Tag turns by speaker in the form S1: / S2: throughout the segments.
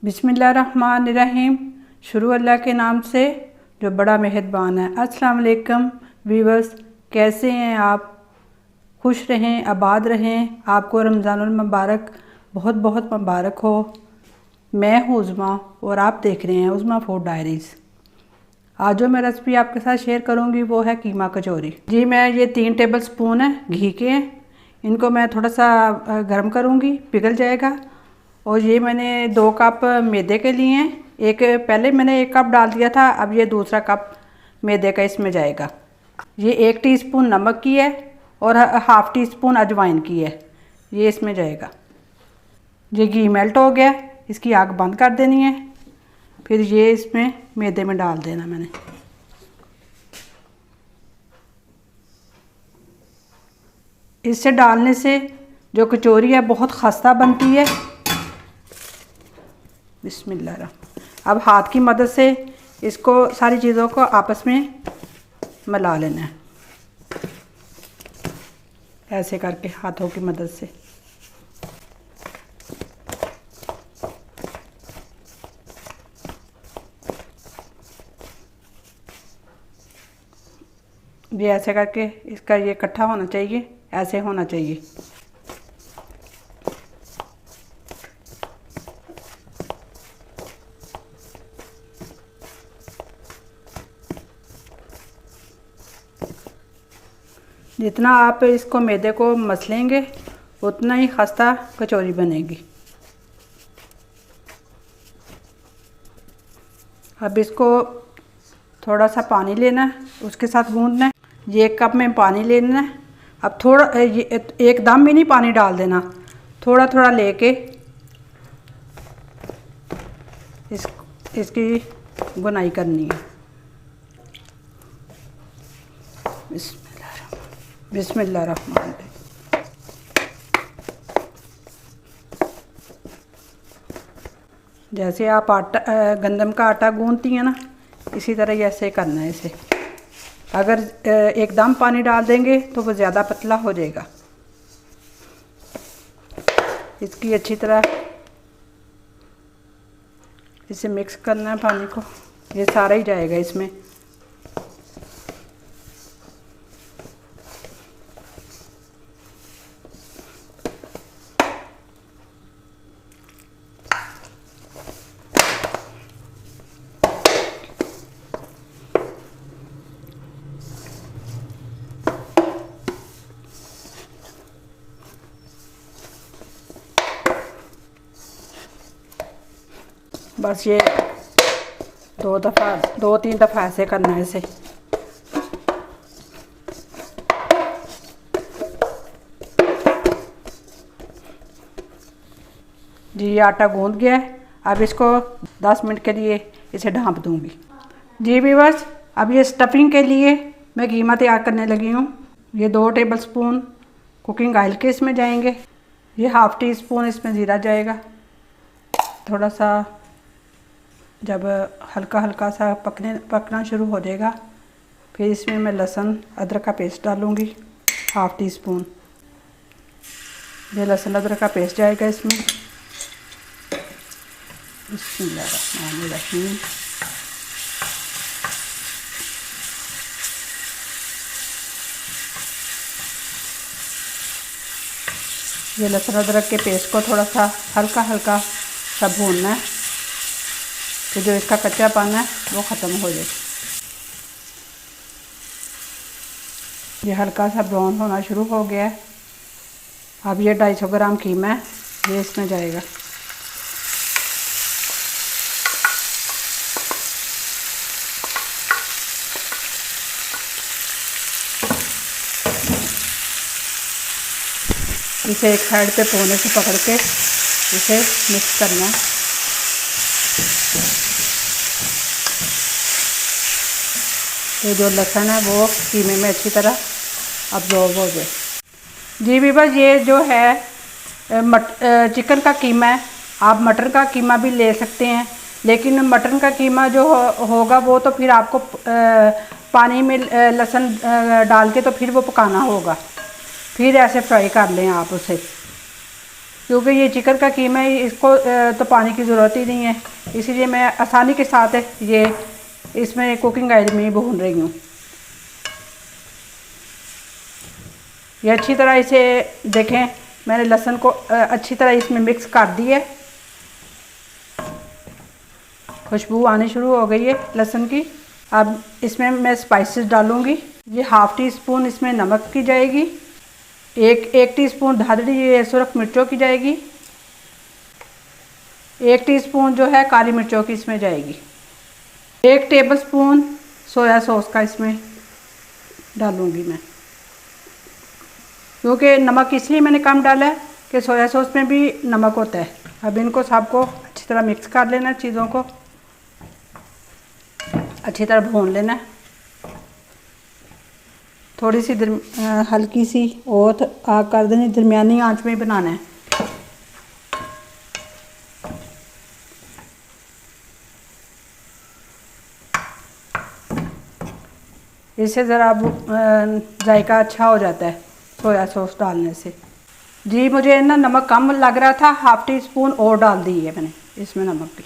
S1: बिस्मिल्लाहिर्रहमानिर्रहीम। शुरू अल्लाह के नाम से जो बड़ा मेहरबान है। अस्सलाम वालेकुम व्यूअर्स, कैसे हैं आप? खुश रहें, आबाद रहें। आपको रमज़ानुल मुबारक बहुत बहुत मुबारक हो। मैं हूँ उज़मा और आप देख रहे हैं उज़मा फूड डायरीज़। आज जो मैं रेसिपी आपके साथ शेयर करूँगी वो है कीमा कचौरी। जी, मैं ये 3 टेबल स्पून है घी के हैं। इनको मैं थोड़ा सा गर्म करूँगी, पिघल जाएगा। और ये मैंने 2 कप मैदे के लिए हैं। पहले मैंने 1 कप डाल दिया था, अब ये दूसरा कप मैदे का इसमें जाएगा। ये 1 टीस्पून नमक की है और हाफ़ टी स्पून अजवाइन की है, ये इसमें जाएगा। ये घी मेल्ट हो गया, इसकी आग बंद कर देनी है। फिर ये इसमें मैदे में डाल देना मैंने। इससे डालने से जो कचौरी है बहुत खस्ता बनती है। बिस्मिल्लाह। अब हाथ की मदद से इसको सारी चीज़ों को आपस में मिला लेना है, ऐसे करके हाथों की मदद से। ये ऐसे करके इसका ये इकट्ठा होना चाहिए, ऐसे होना चाहिए। जितना आप इसको मैदे को मसलेंगे उतना ही खस्ता कचौरी बनेगी। अब इसको थोड़ा सा पानी लेना है, उसके साथ गूंदना है। ये 1 कप में पानी लेना है। अब थोड़ा एकदम भी नहीं पानी डाल देना, थोड़ा थोड़ा लेके इसकी बुनाई करनी है। बिस्मिल्लाहिर्रहमानिर्रहीम। जैसे आप गंदम का आटा गूंथती हैं ना, इसी तरह ऐसे करना है इसे। अगर एकदम पानी डाल देंगे तो वो ज़्यादा पतला हो जाएगा। इसकी अच्छी तरह इसे मिक्स करना है पानी को, ये सारा ही जाएगा इसमें। बस ये 2-3 दफ़ा ऐसे करना है इसे। जी, ये आटा गूंद गया है। अब इसको 10 मिनट के लिए इसे ढाँप दूंगी। जी व्यूअर्स, अब ये स्टफिंग के लिए मैं कीमा तैयार करने लगी हूँ। ये 2 टेबल स्पून कुकिंग ऑयल के इसमें जाएंगे। ये हाफ़ टी स्पून इसमें ज़ीरा जाएगा। थोड़ा सा जब हल्का हल्का सा पकना शुरू हो जाएगा, फिर इसमें मैं लहसुन अदरक का पेस्ट डालूँगी, हाफ़ टी स्पून। ये लहसुन अदरक का पेस्ट जाएगा इसमें। बिस्मिल्लाहिर्रहमानिर्रहीम। ये लहसुन अदरक के पेस्ट को थोड़ा सा हल्का हल्का सा भूनना है, तो जो इसका कच्चापन है वो ख़त्म हो जाए। ये हल्का सा ब्राउन होना शुरू हो गया है। अब ये 250 ग्राम कीमा है, ये इसमें जाएगा। इसे एक साइड पे कोने से पकड़ के इसे मिक्स करना है। तो जो लहसुन है वो कीमे में अच्छी तरह अब्जॉर्ब हो जाए। जी व्यूअर्स, ये जो है चिकन का कीमा है। आप मटन का कीमा भी ले सकते हैं, लेकिन मटन का कीमा जो होगा वो तो फिर आपको पानी में लहसुन डाल के तो फिर वो पकाना होगा। फिर ऐसे फ्राई कर लें आप उसे। क्योंकि ये चिकन का कीमा है, इसको तो पानी की ज़रूरत ही नहीं है, इसीलिए मैं आसानी के साथ ये इसमें कुकिंग ऑयल में ही भून रही हूँ। ये अच्छी तरह इसे देखें, मैंने लहसुन को अच्छी तरह इसमें मिक्स कर दी है। खुशबू आनी शुरू हो गई है लहसुन की। अब इसमें मैं स्पाइसेस डालूँगी। ये हाफ़ टी स्पून इसमें नमक की जाएगी, एक टीस्पून धाधड़ी ये सुरख मिर्चों की जाएगी, 1 टीस्पून जो है काली मिर्चों की इसमें जाएगी, 1 टेबलस्पून सोया सॉस का इसमें डालूँगी मैं, क्योंकि नमक इसलिए मैंने कम डाला है कि सोया सॉस में भी नमक होता है। अब इनको सबको अच्छी तरह मिक्स कर लेना, चीज़ों को अच्छी तरह भून लेना। थोड़ी सी हल्की सी और आग कर देनी, दरमियानी आंच में ही बनाना है। इससे ज़रा जायका अच्छा हो जाता है सोया सॉस डालने से। जी मुझे ना नमक कम लग रहा था, हाफ़ टी स्पून और डाल दी है मैंने इसमें नमक की।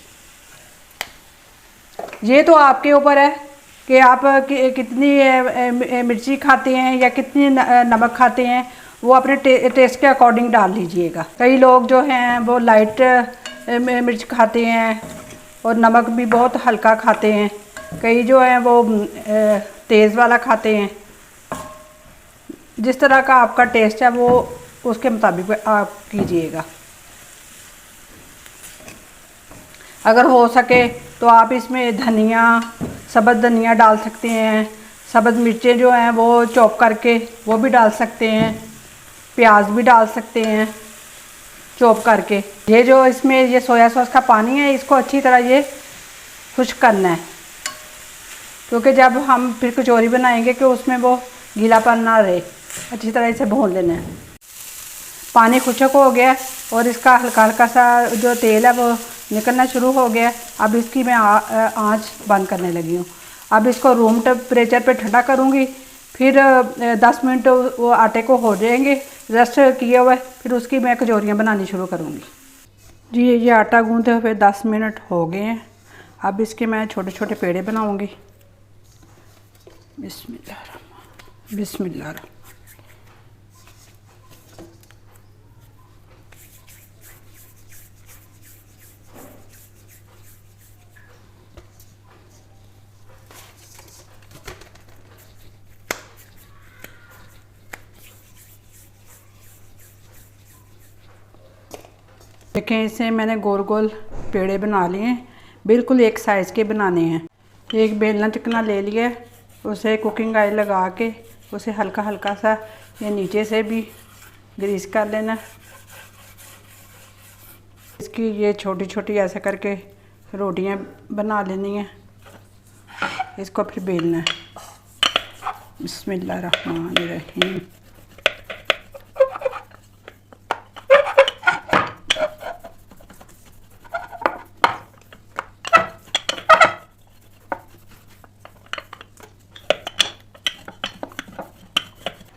S1: ये तो आपके ऊपर है कि आप कितनी मिर्ची खाते हैं या कितनी नमक खाते हैं, वो अपने टेस्ट के अकॉर्डिंग डाल लीजिएगा। कई लोग जो हैं वो लाइट मिर्च खाते हैं और नमक भी बहुत हल्का खाते हैं, कई जो हैं वो तेज़ वाला खाते हैं। जिस तरह का आपका टेस्ट है वो उसके मुताबिक आप कीजिएगा। अगर हो सके तो आप इसमें धनिया, सब्ज़ धनिया डाल सकते हैं, सब्ज़ मिर्चें जो हैं वो चॉप करके वो भी डाल सकते हैं, प्याज भी डाल सकते हैं चॉप करके। ये जो इसमें ये सोया सॉस का पानी है, इसको अच्छी तरह ये खुश्क करना है, क्योंकि जब हम फिर कचौरी बनाएंगे कि उसमें वो गीलापन ना रहे। अच्छी तरह इसे भून लेना है। पानी खुश्क हो गया और इसका हल्का हल्का सा जो तेल है वो निकलना शुरू हो गया। अब इसकी मैं आंच बंद करने लगी हूँ। अब इसको रूम टेम्परेचर पे ठंडा करूँगी, फिर 10 मिनट वो आटे को हो जाएंगे रेस्ट किए हुए, फिर उसकी मैं कचौरियाँ बनानी शुरू करूँगी। जी ये आटा गूँधे हुए 10 मिनट हो गए हैं। अब इसके मैं छोटे छोटे पेड़े बनाऊँगी। बिस्मिल्लाह। देखें इसे मैंने गोल गोल पेड़े बना लिए हैं, बिल्कुल एक साइज़ के बनाने हैं। एक बेलना चिकना ले लिया, उसे कुकिंग ऑयल लगा के उसे हल्का हल्का सा ये नीचे से भी ग्रीस कर लेना। इसकी ये छोटी छोटी ऐसे करके रोटियां बना लेनी है। इसको फिर बेलना है। बिस्मिल्लाहिर्रहमानिर्रहीम।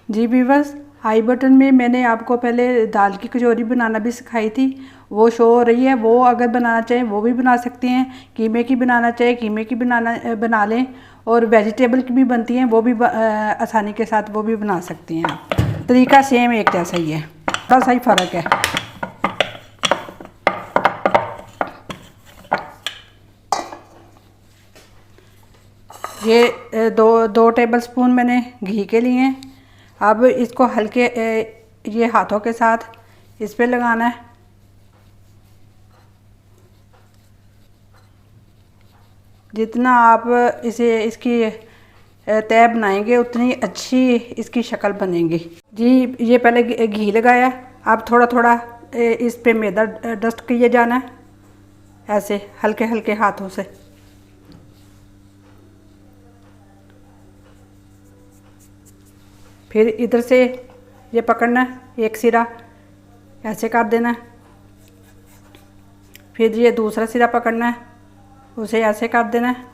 S1: जी व्यूअर्स, आई बटन में मैंने आपको पहले दाल की कचौरी बनाना भी सिखाई थी, वो शो हो रही है। वो अगर बनाना चाहें वो भी बना सकते हैं। कीमे की बनाना चाहे कीमे की बना लें, और वेजिटेबल की भी बनती हैं, वो भी आसानी के साथ वो भी बना सकते हैं आप। तरीका सेम एक जैसा ही है, थोड़ा सा ही फ़र्क है। ये दो टेबल स्पून मैंने घी के लिए हैं। अब इसको हल्के ये हाथों के साथ इस पे लगाना है। जितना आप इसकी तय बनाएंगे उतनी अच्छी इसकी शक्ल बनेगी। जी ये पहले घी लगाया, अब थोड़ा थोड़ा इस पे मैदा डस्ट किए जाना है, ऐसे हल्के हल्के हाथों से। फिर इधर से ये पकड़ना है, एक सिरा ऐसे कर देना है। फिर ये दूसरा सिरा पकड़ना है, उसे ऐसे कर देना है।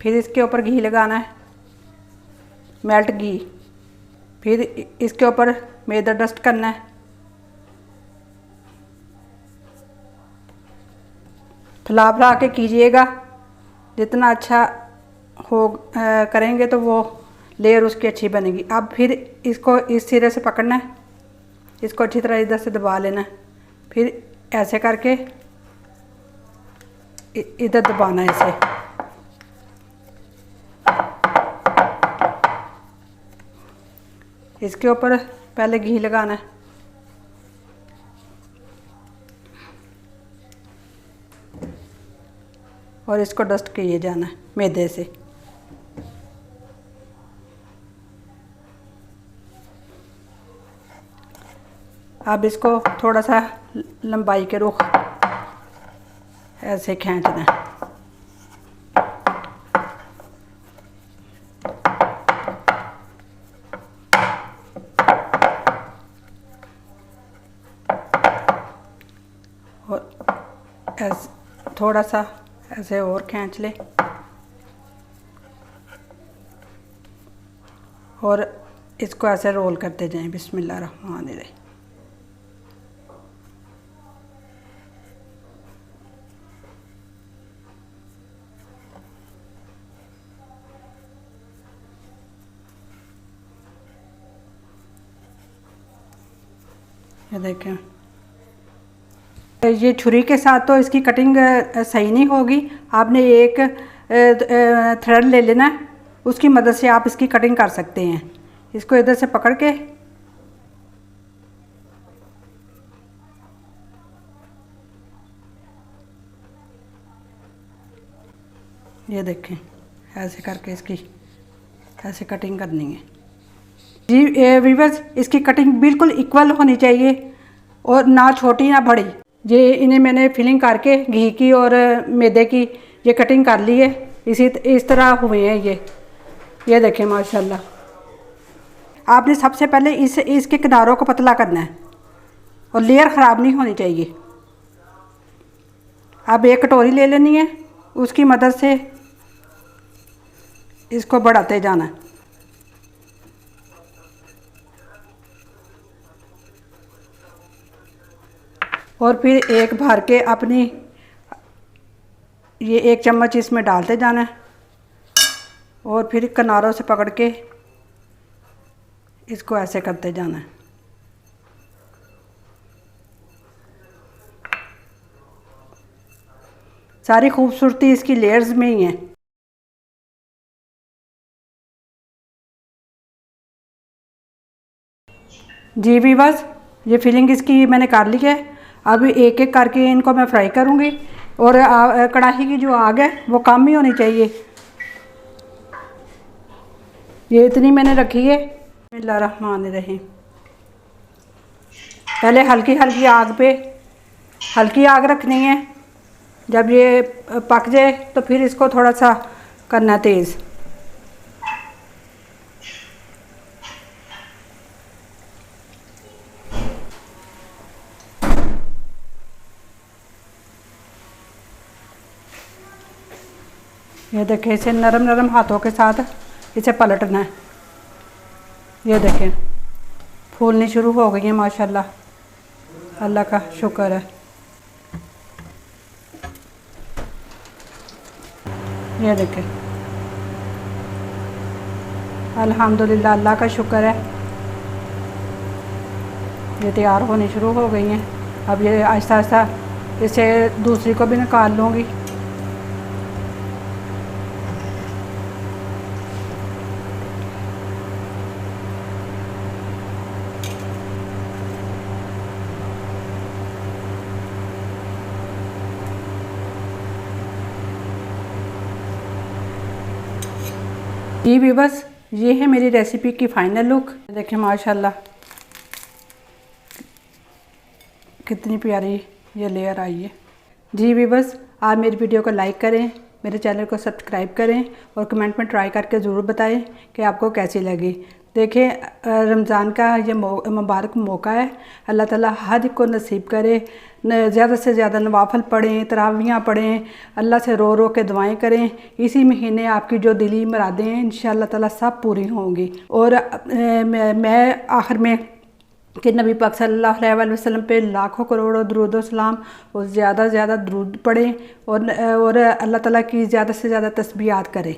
S1: फिर इसके ऊपर घी लगाना है, मेल्ट घी। फिर इसके ऊपर मैदा डस्ट करना है, फैला फैला के कीजिएगा। जितना अच्छा हो करेंगे तो वो लेयर उसकी अच्छी बनेगी। अब फिर इसको इस सिरे से पकड़ना है, इसको अच्छी तरह इधर से दबा लेना है, फिर ऐसे करके इधर दबाना है इसे। इसके ऊपर पहले घी लगाना है और इसको डस्ट किए जाना है मैदे से। अब इसको थोड़ा सा लंबाई के रुख ऐसे खींचना है। और ऐसे थोड़ा सा ऐसे और खींच ले और इसको ऐसे रोल करते जाएं। बिस्मिल्लाह रहमान रहीम। ये देखें, ये छुरी के साथ तो इसकी कटिंग सही नहीं होगी। आपने एक थ्रेड ले लेना है, उसकी मदद से आप इसकी कटिंग कर सकते हैं। इसको इधर से पकड़ के ये देखें, ऐसे करके इसकी ऐसे कटिंग करनी है। जी वीवर्स, इसकी कटिंग बिल्कुल इक्वल होनी चाहिए और ना छोटी ना बड़ी। ये इन्हें मैंने फिलिंग करके घी की और मैदे की ये कटिंग कर ली है। इस तरह हुए हैं ये देखें माशाल्लाह। आपने सबसे पहले इसके किनारों को पतला करना है और लेयर ख़राब नहीं होनी चाहिए। अब एक कटोरी ले लेनी है, उसकी मदद से इसको बढ़ाते जाना है। और फिर एक भर के अपनी ये एक चम्मच इसमें डालते जाना है और फिर किनारों से पकड़ के इसको ऐसे करते जाना है। सारी खूबसूरती इसकी लेयर्स में ही है। जी वीवर्स, ये फिलिंग इसकी मैंने कर ली है। अब एक एक करके इनको मैं फ्राई करूँगी और कढ़ाई की जो आग है वो कम ही होनी चाहिए। ये इतनी मैंने रखी है। बिस्मिल्लाहिर्रहमानिर्रहीम। पहले हल्की हल्की आग पे हल्की आग रखनी है। जब ये पक जाए तो फिर इसको थोड़ा सा करना तेज़। ये देखें, इसे नरम नरम हाथों के साथ इसे पलटना है। ये देखें, फूलनी शुरू हो गई है माशाल्लाह। अल्लाह का शुक्र है। ये देखें, अल्हम्दुलिल्लाह, अल्लाह का शुक्र है। ये तैयार होनी शुरू हो गई हैं। अब ये आहिस्ता आहिस्ता इसे दूसरी को भी निकाल लूँगी। जी व्यूअर्स, ये है मेरी रेसिपी की फ़ाइनल लुक। देखें माशाल्लाह कितनी प्यारी ये लेयर आई है। जी व्यूअर्स, आप मेरी वीडियो को लाइक करें, मेरे चैनल को सब्सक्राइब करें और कमेंट में ट्राई करके ज़रूर बताएं कि आपको कैसी लगी। देखें, रमज़ान का ये मुबारक मौका है। अल्लाह ताला हर एक को नसीब करे, ज़्यादा से ज़्यादा नवाफल पढ़ें, तरावियाँ पढ़ें, अल्लाह से रो रो के दुआएं करें। इसी महीने आपकी जो दिली मुरादें हैं इंशाअल्लाह ताला सब पूरी होंगी। और मैं आखिर में कि नबी पाक सल्लल्लाहु अलैहि वसल्लम पे लाखों करोड़ों दरूद सलाम और ज़्यादा से ज़्यादा दरूद पढ़ें और अल्लाह ताला की ज़्यादा से ज़्यादा तस्बीहात करें।